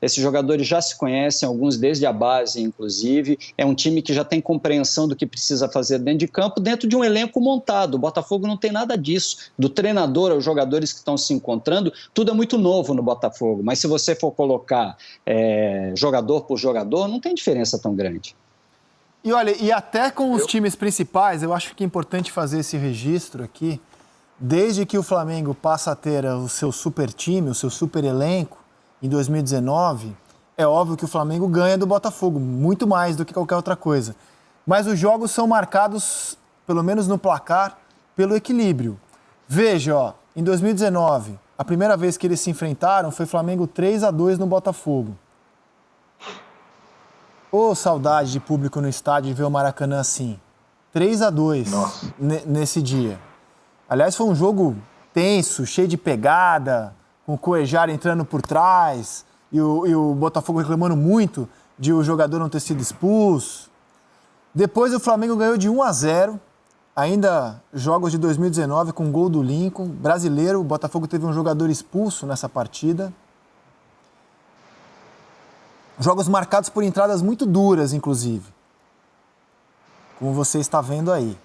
esses jogadores já se conhecem, alguns desde a base, inclusive. É um time que já tem compreensão do que precisa fazer dentro de campo, dentro de um elenco montado. O Botafogo não tem nada disso. Do treinador aos jogadores que estão se encontrando, tudo é muito novo no Botafogo. Mas se você for colocar jogador por jogador, não tem diferença tão grande. E olha, e até com os times principais, eu acho que é importante fazer esse registro aqui. Desde que o Flamengo passa a ter o seu super time, o seu super elenco, em 2019, é óbvio que o Flamengo ganha do Botafogo, muito mais do que qualquer outra coisa. Mas os jogos são marcados, pelo menos no placar, pelo equilíbrio. Veja, ó, em 2019, a primeira vez que eles se enfrentaram foi Flamengo 3-2 no Botafogo. Ô, saudade de público no estádio de ver o Maracanã assim. 3-2 nesse dia. Aliás, foi um jogo tenso, cheio de pegada, com o Cuéllar entrando por trás e o Botafogo reclamando muito de o jogador não ter sido expulso. Depois o Flamengo ganhou de 1-0, ainda jogos de 2019 com gol do Lincoln. Brasileiro, o Botafogo teve um jogador expulso nessa partida. Jogos marcados por entradas muito duras, inclusive. Como você está vendo aí.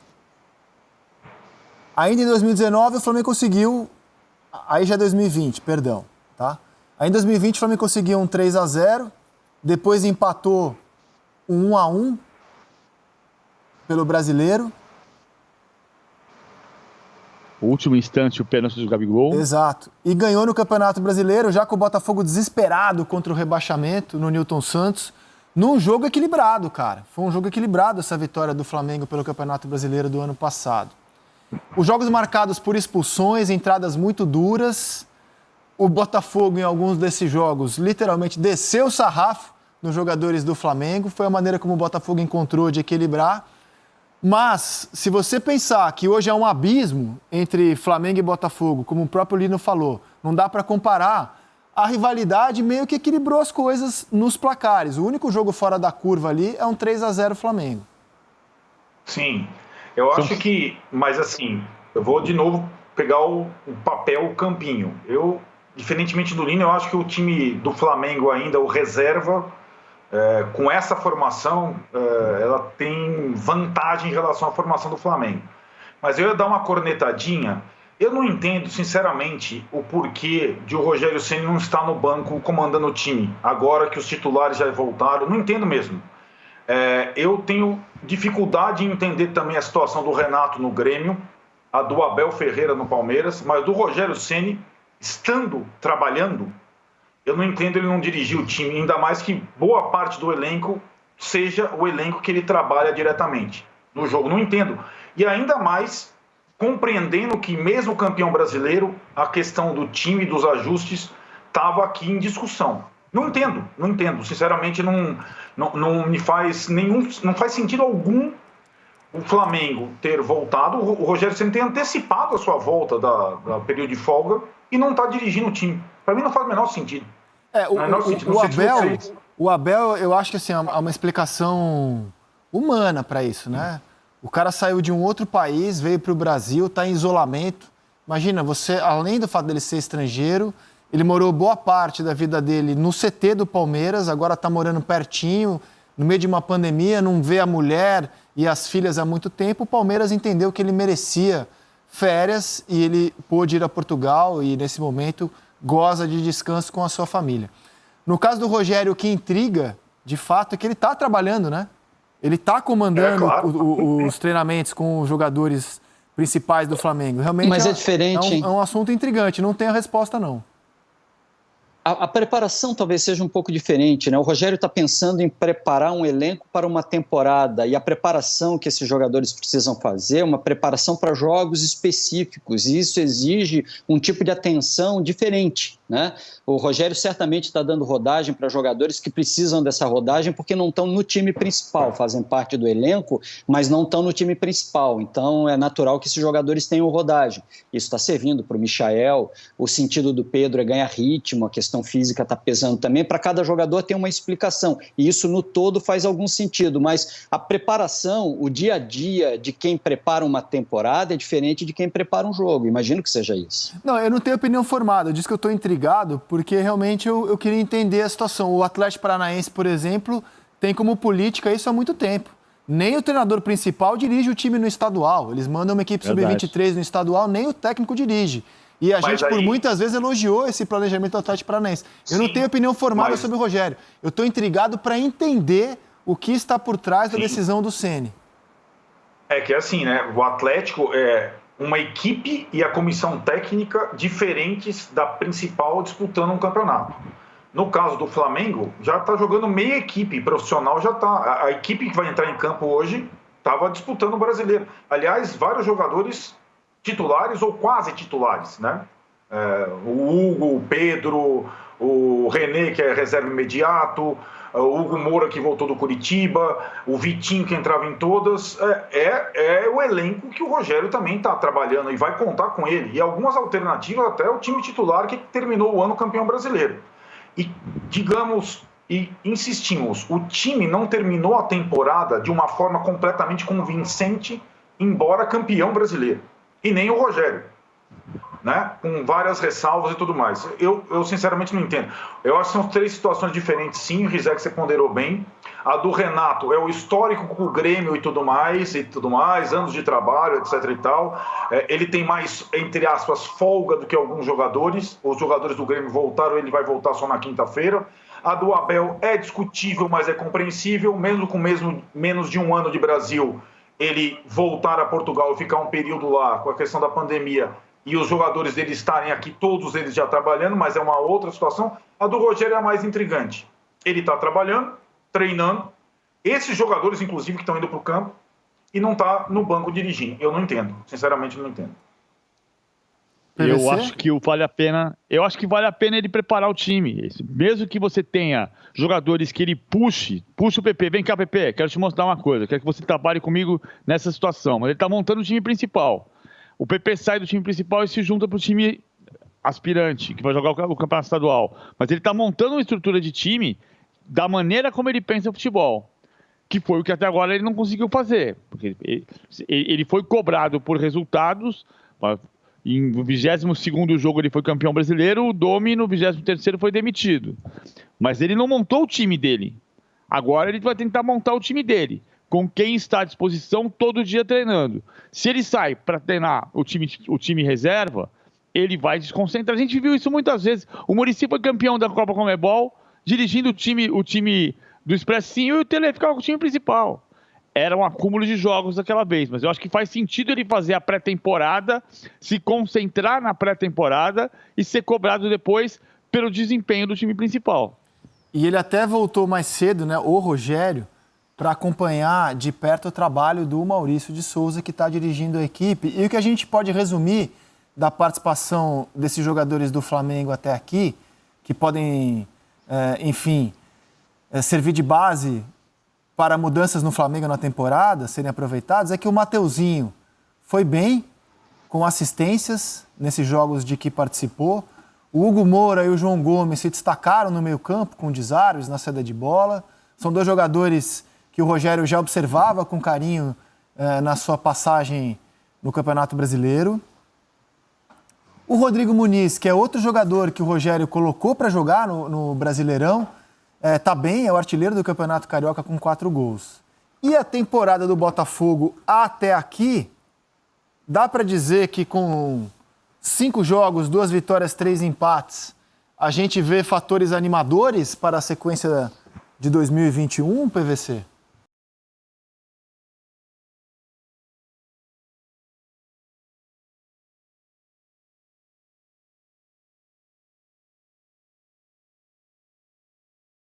Ainda em 2019, o Flamengo conseguiu... Aí já é 2020, perdão. Tá? Aí em 2020, o Flamengo conseguiu um 3-0. Depois empatou um 1-1 pelo Brasileiro. O último instante, o pênalti do Gabigol. Exato. E ganhou no Campeonato Brasileiro, já com o Botafogo desesperado contra o rebaixamento no Newton Santos, num jogo equilibrado, cara. Foi um jogo equilibrado essa vitória do Flamengo pelo Campeonato Brasileiro do ano passado. Os jogos marcados por expulsões, entradas muito duras. O Botafogo, em alguns desses jogos, literalmente desceu o sarrafo nos jogadores do Flamengo. Foi a maneira como o Botafogo encontrou de equilibrar. Mas, se você pensar que hoje é um abismo entre Flamengo e Botafogo, como o próprio Lino falou, não dá para comparar, a rivalidade meio que equilibrou as coisas nos placares. O único jogo fora da curva ali é um 3-0 Flamengo. Sim, eu acho que, mas assim, eu vou de novo pegar o papel, o campinho. Eu, diferentemente do Lino, eu acho que o time do Flamengo ainda, o reserva, com essa formação, ela tem vantagem em relação à formação do Flamengo. Mas eu ia dar uma cornetadinha. Eu não entendo, sinceramente, o porquê de o Rogério Ceni não estar no banco comandando o time, agora que os titulares já voltaram. Não entendo mesmo. Eu tenho dificuldade em entender também a situação do Renato no Grêmio, a do Abel Ferreira no Palmeiras, mas do Rogério Ceni, estando trabalhando, eu não entendo ele não dirigir o time, ainda mais que boa parte do elenco seja o elenco que ele trabalha diretamente no jogo. Não entendo. E ainda mais compreendendo que mesmo o campeão brasileiro, a questão do time e dos ajustes estava aqui em discussão. Não entendo. Sinceramente, não me faz não faz sentido algum o Flamengo ter voltado. O Rogério Ceni tem antecipado a sua volta da período de folga e não está dirigindo o time. Para mim não faz o menor sentido. O Abel, eu acho que assim, há uma explicação humana para isso, né? O cara saiu de um outro país, veio para o Brasil, está em isolamento. Imagina, você, além do fato dele ser estrangeiro, ele morou boa parte da vida dele no CT do Palmeiras, agora está morando pertinho, no meio de uma pandemia, não vê a mulher e as filhas há muito tempo. O Palmeiras entendeu que ele merecia férias e ele pôde ir a Portugal e, nesse momento, goza de descanso com a sua família. No caso do Rogério, o que intriga, de fato, é que ele está trabalhando, né? Ele está comandando os treinamentos com os jogadores principais do Flamengo. Realmente mas é diferente. É um assunto intrigante, não tem a resposta, não. A preparação talvez seja um pouco diferente, né? O Rogério está pensando em preparar um elenco para uma temporada e a preparação que esses jogadores precisam fazer é uma preparação para jogos específicos e isso exige um tipo de atenção diferente, né? O Rogério certamente está dando rodagem para jogadores que precisam dessa rodagem porque não estão no time principal, fazem parte do elenco, mas não estão no time principal. Então é natural que esses jogadores tenham rodagem. Isso está servindo para o Michael, o sentido do Pedro é ganhar ritmo, a questão física está pesando também. Para cada jogador tem uma explicação e isso no todo faz algum sentido, mas a preparação, o dia a dia de quem prepara uma temporada é diferente de quem prepara um jogo. Imagino que seja isso. Não, eu não tenho opinião formada, eu disse que eu estou intrigado intrigado porque realmente eu queria entender a situação. O Atlético Paranaense, por exemplo, tem como política isso há muito tempo. Nem o treinador principal dirige o time no estadual. Eles mandam uma equipe sub-23 no estadual, nem o técnico dirige. E a gente, por muitas vezes, elogiou esse planejamento do Atlético Paranaense. Eu não tenho opinião formada sobre o Rogério. Eu estou intrigado para entender o que está por trás da decisão do Ceni. É que assim, né? O Atlético é uma equipe e a comissão técnica diferentes da principal disputando um campeonato. No caso do Flamengo, já está jogando meia equipe profissional, já está. A equipe que vai entrar em campo hoje estava disputando o Brasileiro. Aliás, vários jogadores titulares ou quase titulares, né? O Hugo, o Pedro, o René, que é reserva imediato, o Hugo Moura, que voltou do Curitiba, o Vitinho, que entrava em todas. É o elenco que o Rogério também está trabalhando e vai contar com ele. E algumas alternativas até o time titular que terminou o ano campeão brasileiro. E, digamos, e insistimos, o time não terminou a temporada de uma forma completamente convincente, embora campeão brasileiro. E nem o Rogério, né? Com várias ressalvas e tudo mais. Eu sinceramente não entendo. Eu acho que são 3 situações diferentes, sim, o Rizek você ponderou bem. A do Renato é o histórico com o Grêmio e tudo mais, anos de trabalho, etc e tal. Ele tem mais, entre aspas, folga do que alguns jogadores. Os jogadores do Grêmio voltaram, ele vai voltar só na quinta-feira. A do Abel é discutível, mas é compreensível, mesmo com menos de um ano de Brasil, ele voltar a Portugal e ficar um período lá com a questão da pandemia e os jogadores dele estarem aqui, todos eles já trabalhando, mas é uma outra situação. A do Rogério é a mais intrigante. Ele está trabalhando, treinando, esses jogadores, inclusive, que estão indo para o campo, e não está no banco dirigindo. Eu não entendo, sinceramente não entendo. Eu acho que vale a pena ele preparar o time. Mesmo que você tenha jogadores que ele puxa o PP, vem cá, PP, quero te mostrar uma coisa, quero que você trabalhe comigo nessa situação. Mas ele está montando o time principal. O PP sai do time principal e se junta para o time aspirante, que vai jogar o campeonato estadual. Mas ele está montando uma estrutura de time da maneira como ele pensa o futebol, que foi o que até agora ele não conseguiu fazer. Porque ele foi cobrado por resultados. No 22º jogo ele foi campeão brasileiro, o Domi no 23º foi demitido. Mas ele não montou o time dele. Agora ele vai tentar montar o time dele, com quem está à disposição todo dia treinando. Se ele sai para treinar o time reserva, ele vai desconcentrar. A gente viu isso muitas vezes. O Muricy foi campeão da Copa Conmebol, dirigindo o time do Expressinho, e o Tele ficava com o time principal. Era um acúmulo de jogos daquela vez, mas eu acho que faz sentido ele fazer a pré-temporada, se concentrar na pré-temporada e ser cobrado depois pelo desempenho do time principal. E ele até voltou mais cedo, né, o Rogério, para acompanhar de perto o trabalho do Maurício de Souza, que está dirigindo a equipe. E o que a gente pode resumir da participação desses jogadores do Flamengo até aqui, que podem, servir de base para mudanças no Flamengo na temporada, serem aproveitados, é que o Mateuzinho foi bem, com assistências nesses jogos de que participou. O Hugo Moura e o João Gomes se destacaram no meio-campo, com desarmes na saída de bola. São 2 jogadores que o Rogério já observava com carinho na sua passagem no Campeonato Brasileiro. O Rodrigo Muniz, que é outro jogador que o Rogério colocou para jogar no Brasileirão, está bem, é o artilheiro do Campeonato Carioca com 4 gols. E a temporada do Botafogo até aqui, dá para dizer que com 5 jogos, 2 vitórias, 3 empates, a gente vê fatores animadores para a sequência de 2021, PVC?